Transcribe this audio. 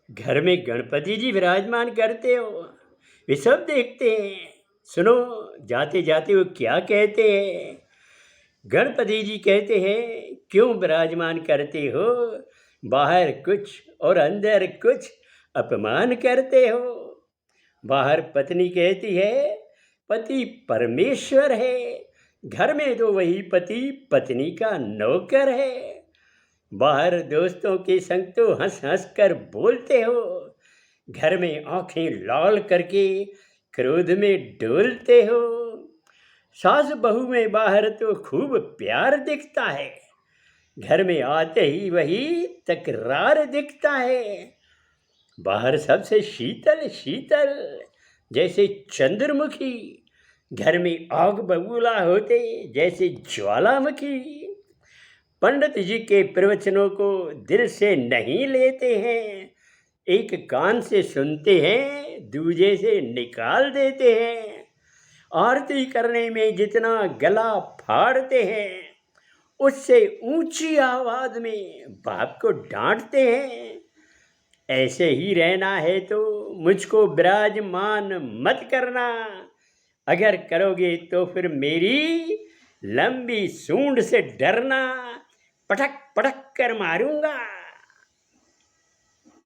घर में गणपति जी विराजमान करते हो, वे सब देखते हैं। सुनो, जाते जाते वो क्या कहते हैं। गणपति जी कहते हैं, क्यों विराजमान करते हो, बाहर कुछ और अंदर कुछ अपमान करते हो। बाहर पत्नी कहती है, पति परमेश्वर है, घर में तो वही पति पत्नी का नौकर है। बाहर दोस्तों के संग तो हंस हंस कर बोलते हो, घर में आंखें लाल करके क्रोध में डोलते हो। सास बहू में बाहर तो खूब प्यार दिखता है, घर में आते ही वही तकरार दिखता है। बाहर सबसे शीतल शीतल जैसे चंद्रमुखी, घर में आग बबूला होते जैसे ज्वालामुखी। पंडित जी के प्रवचनों को दिल से नहीं लेते हैं, एक कान से सुनते हैं, दूजे से निकाल देते हैं। आरती करने में जितना गला फाड़ते हैं, उससे ऊंची आवाज में बाप को डांटते हैं। ऐसे ही रहना है तो मुझको विराजमान मत करना, अगर करोगे तो फिर मेरी लंबी सूंड से डरना, पटक पटक कर मारूंगा।